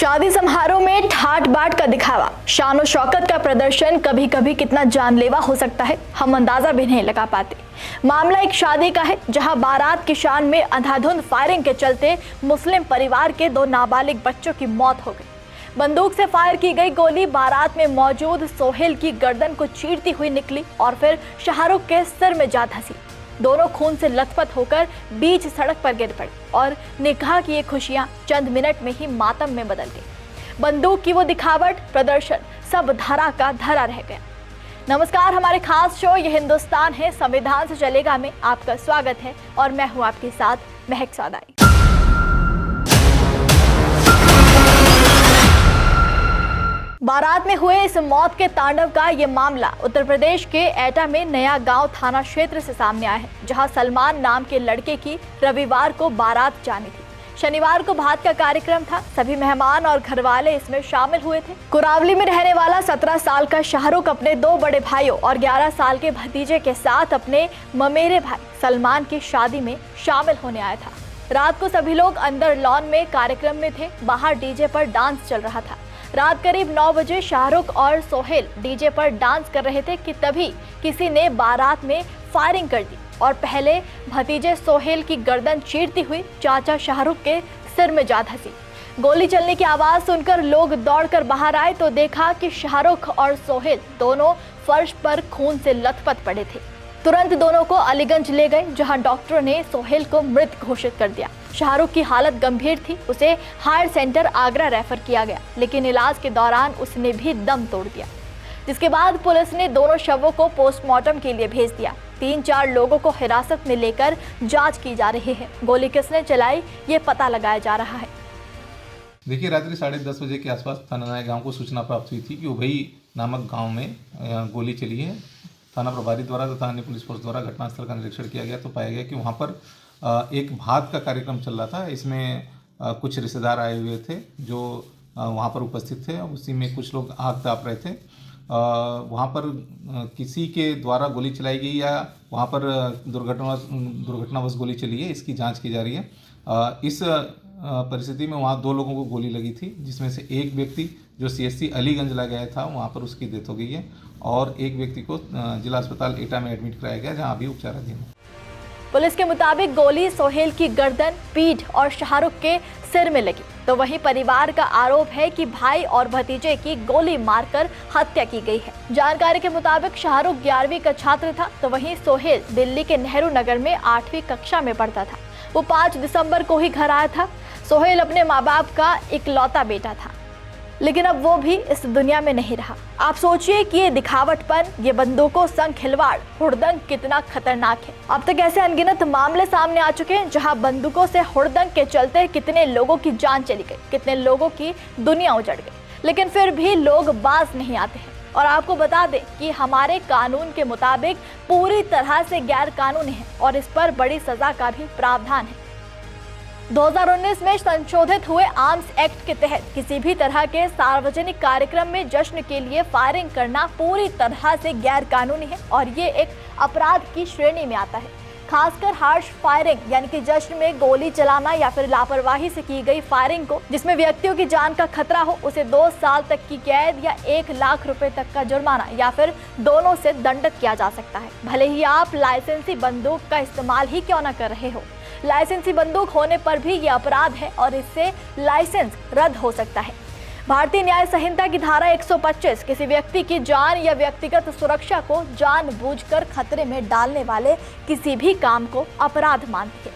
शादी समारोह में ठाट बाट का दिखावा, शान शौकत का प्रदर्शन कभी कभी कितना जानलेवा हो सकता है हम अंदाजा भी नहीं लगा पाते। मामला एक शादी का है जहां बारात की शान में अंधाधुंध फायरिंग के चलते मुस्लिम परिवार के 2 नाबालिग बच्चों की मौत हो गई। बंदूक से फायर की गई गोली बारात में मौजूद सोहेल की गर्दन को चीरती हुई निकली और फिर शाहरुख के सिर में जा धंसी। दोनों खून से लथपथ होकर बीच सड़क पर गिर पड़े और निकाह की ये खुशियां चंद मिनट में ही मातम में बदल गई। बंदूक की वो दिखावट, प्रदर्शन सब धरा का धरा रह गया। नमस्कार, हमारे खास शो ये हिंदुस्तान है संविधान से चलेगा में आपका स्वागत है और मैं हूं आपके साथ महक सौदाई। बारात में हुए इस मौत के तांडव का ये मामला उत्तर प्रदेश के एटा में नया गांव थाना क्षेत्र से सामने आया है, जहां सलमान नाम के लड़के की रविवार को बारात जानी थी। शनिवार को भात का कार्यक्रम था। सभी मेहमान और घरवाले इसमें शामिल हुए थे। कुरावली में रहने वाला 17 साल का शाहरुख अपने 2 बड़े भाइयों और 11 साल के भतीजे के साथ अपने ममेरे भाई सलमान की शादी में शामिल होने आया था। रात को सभी लोग अंदर लॉन में कार्यक्रम में थे। बाहर डीजे पर डांस चल रहा था। रात करीब 9 बजे शाहरुख और सोहेल डीजे पर डांस कर रहे थे कि तभी किसी ने बारात में फायरिंग कर दी और पहले भतीजे सोहेल की गर्दन चीरती हुई चाचा शाहरुख के सिर में जा धंसी। गोली चलने की आवाज सुनकर लोग दौड़कर बाहर आए तो देखा कि शाहरुख और सोहेल दोनों फर्श पर खून से लथपथ पड़े थे। तुरंत दोनों को अलीगंज ले गए, जहां डॉक्टरों ने सोहेल को मृत घोषित कर दिया। शाहरुख की हालत गंभीर थी, उसे हार्ट सेंटर आगरा रेफर किया गया, लेकिन इलाज के दौरान उसने भी दम तोड़ दिया, जिसके बाद पुलिस ने दोनों शवों को पोस्टमार्टम के लिए भेज दिया। 3-4 लोगों को हिरासत में लेकर जांच की जा रही है। गोली किसने चलाई ये पता लगाया जा रहा है। देखिए, रात्रि 10:30 बजे के आसपास थाना नया गांव को सूचना प्राप्त हुई थी कि उभई नामक गांव में गोली चली है। थाना प्रभारी द्वारा तथा अन्य पुलिस फोर्स द्वारा घटनास्थल का निरीक्षण किया गया तो पाया गया कि वहाँ पर एक भात का कार्यक्रम चल रहा था। इसमें कुछ रिश्तेदार आए हुए थे जो वहाँ पर उपस्थित थे। उसी में कुछ लोग आग ताप रहे थे। वहाँ पर किसी के द्वारा गोली चलाई गई या वहाँ पर दुर्घटनावश गोली चली है, इसकी जांच की जा रही है। इस परिस्थिति में वहाँ 2 लोगों को गोली लगी थी, जिसमें से एक व्यक्ति जो CSC अलीगंज ला गया था वहाँ पर उसकी डेथ हो गई है और एक व्यक्ति को जिला अस्पताल एटा में एडमिट कराया गया, जहाँ अभी उपचाराधीन है। पुलिस के मुताबिक गोली सोहेल की गर्दन, पीठ और शाहरुख के सिर में लगी, तो वहीं परिवार का आरोप है कि भाई और भतीजे की गोली मारकर हत्या की गई है। जानकारी के मुताबिक शाहरुख 11वीं का छात्र था, तो वहीं सोहेल दिल्ली के नेहरू नगर में 8वीं कक्षा में पढ़ता था। वो 5 दिसंबर को ही घर आया था। सोहेल अपने माँ बाप का इकलौता बेटा था, लेकिन अब वो भी इस दुनिया में नहीं रहा। आप सोचिए कि ये दिखावटपन, ये बंदूकों संग खिलवाड़, हुड़दंग कितना खतरनाक है। अब तक ऐसे अनगिनत मामले सामने आ चुके हैं जहां बंदूकों से हुड़दंग के चलते कितने लोगों की जान चली गई, कितने लोगों की दुनिया उजड़ गई, लेकिन फिर भी लोग बाज नहीं आते हैं। और आपको बता दें कि हमारे कानून के मुताबिक पूरी तरह से गैर कानूनी है और इस पर बड़ी सजा का भी प्रावधान है। 2019 में संशोधित हुए आर्म्स एक्ट के तहत किसी भी तरह के सार्वजनिक कार्यक्रम में जश्न के लिए फायरिंग करना पूरी तरह से गैर कानूनी है और ये एक अपराध की श्रेणी में आता है। खासकर हार्श फायरिंग यानी कि जश्न में गोली चलाना या फिर लापरवाही से की गई फायरिंग को, जिसमें व्यक्तियों की जान का खतरा हो, उसे 2 साल तक की कैद या 1 लाख रुपए तक का जुर्माना या फिर दोनों से दंडित किया जा सकता है, भले ही आप लाइसेंसी बंदूक का इस्तेमाल ही क्यों न कर रहे हो। लाइसेंसी बंदूक होने पर भी ये अपराध है और इससे लाइसेंस रद्द हो सकता है। भारतीय न्याय संहिता की धारा 125 किसी व्यक्ति की जान या व्यक्तिगत सुरक्षा को जानबूझकर खतरे में डालने वाले किसी भी काम को अपराध मानती है।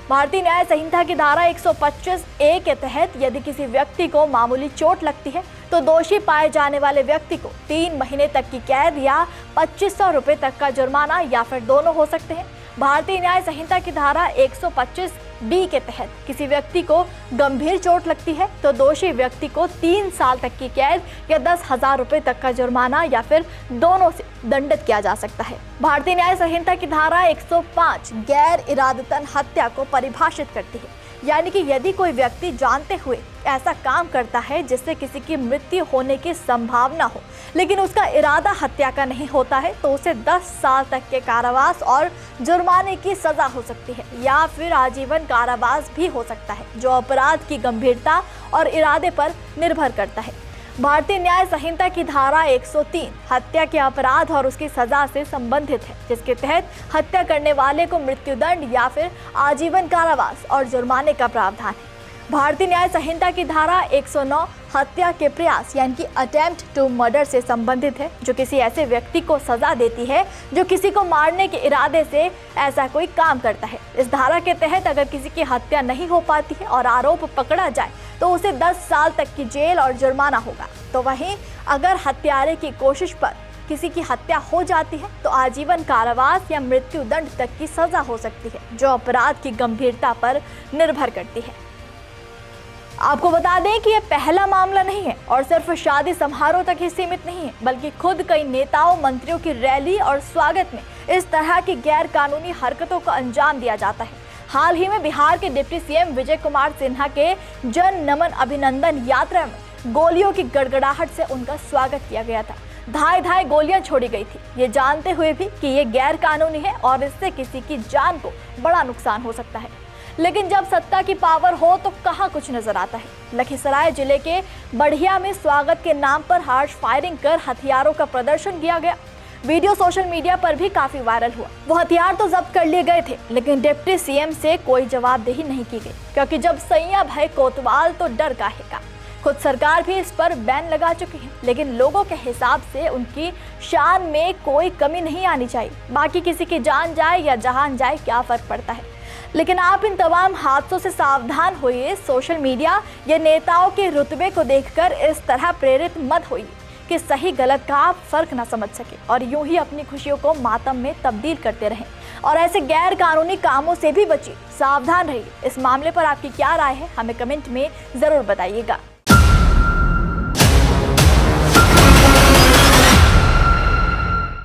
भारतीय न्याय संहिता की धारा 125A के तहत यदि किसी व्यक्ति को मामूली चोट लगती है तो दोषी पाए जाने वाले व्यक्ति को 3 महीने तक की कैद या 2500 रुपए तक का जुर्माना या फिर दोनों हो सकते हैं। भारतीय न्याय संहिता की धारा 125B के तहत किसी व्यक्ति को गंभीर चोट लगती है तो दोषी व्यक्ति को 3 साल तक की कैद या 10,000 रुपए तक का जुर्माना या फिर दोनों से दंडित किया जा सकता है। भारतीय न्याय संहिता की धारा 105 गैर इरादतन हत्या को परिभाषित करती है, यानी कि यदि कोई व्यक्ति जानते हुए ऐसा काम करता है जिससे किसी की मृत्यु होने की संभावना हो लेकिन उसका इरादा हत्या का नहीं होता है तो उसे 10 साल तक के कारावास और जुर्माने की सजा हो सकती है या फिर आजीवन कारावास भी हो सकता है, जो अपराध की गंभीरता और इरादे पर निर्भर करता है। भारतीय न्याय संहिता की धारा 103 हत्या के अपराध और उसकी सजा से संबंधित है, जिसके तहत हत्या करने वाले को मृत्युदंड या फिर आजीवन कारावास और जुर्माने का प्रावधान है। भारतीय न्याय संहिता की धारा 109 हत्या के प्रयास यानी कि अटेम्प्ट टू मर्डर से संबंधित है, जो किसी ऐसे व्यक्ति को सजा देती है जो किसी को मारने के इरादे से ऐसा कोई काम करता है। इस धारा के तहत अगर किसी की हत्या नहीं हो पाती है और आरोप पकड़ा जाए तो उसे 10 साल तक की जेल और जुर्माना होगा। तो वहीं अगर हत्यारे की कोशिश पर किसी की हत्या हो जाती है तो आजीवन कारावास या मृत्युदंड तक की सजा हो सकती है, जो अपराध की गंभीरता पर निर्भर करती है। आपको बता दें कि यह पहला मामला नहीं है और सिर्फ शादी समारोह तक ही सीमित नहीं है, बल्कि खुद कई नेताओं मंत्रियों की रैली और स्वागत में इस तरह की गैर कानूनी हरकतों को अंजाम दिया जाता है। हाल ही में बिहार के डिप्टी सीएम विजय कुमार सिन्हा के जन नमन अभिनंदन यात्रा में गोलियों की गड़गड़ाहट से उनका स्वागत किया गया था। धाए धाए गोलियां छोड़ी गई थी, ये जानते हुए भी कि ये गैर कानूनी है और इससे किसी की जान को बड़ा नुकसान हो सकता है। लेकिन जब सत्ता की पावर हो तो कहाँ कुछ नजर आता है। लखीसराय जिले के बढ़िया में स्वागत के नाम पर हार्श फायरिंग कर हथियारों का प्रदर्शन किया गया। वीडियो सोशल मीडिया पर भी काफी वायरल हुआ। वो हथियार तो जब्त कर लिए गए थे, लेकिन डिप्टी सीएम से कोई जवाबदेही नहीं की गई, क्योंकि जब सैया भय कोतवाल तो डर काहे का। खुद सरकार भी इस पर बैन लगा चुकी है, लेकिन लोगों के हिसाब से उनकी शान में कोई कमी नहीं आनी चाहिए। बाकी किसी की जान जाए या जहान जाए क्या फर्क पड़ता है। लेकिन आप इन तमाम हादसों से सावधान होइए। सोशल मीडिया या नेताओं के रुतबे को देखकर इस तरह प्रेरित मत होइए कि सही गलत का आप फर्क ना समझ सके और यूं ही अपनी खुशियों को मातम में तब्दील करते रहें और ऐसे गैर कानूनी कामों से भी बचिए। सावधान रहिए। इस मामले पर आपकी क्या राय है, हमें कमेंट में जरूर बताइएगा।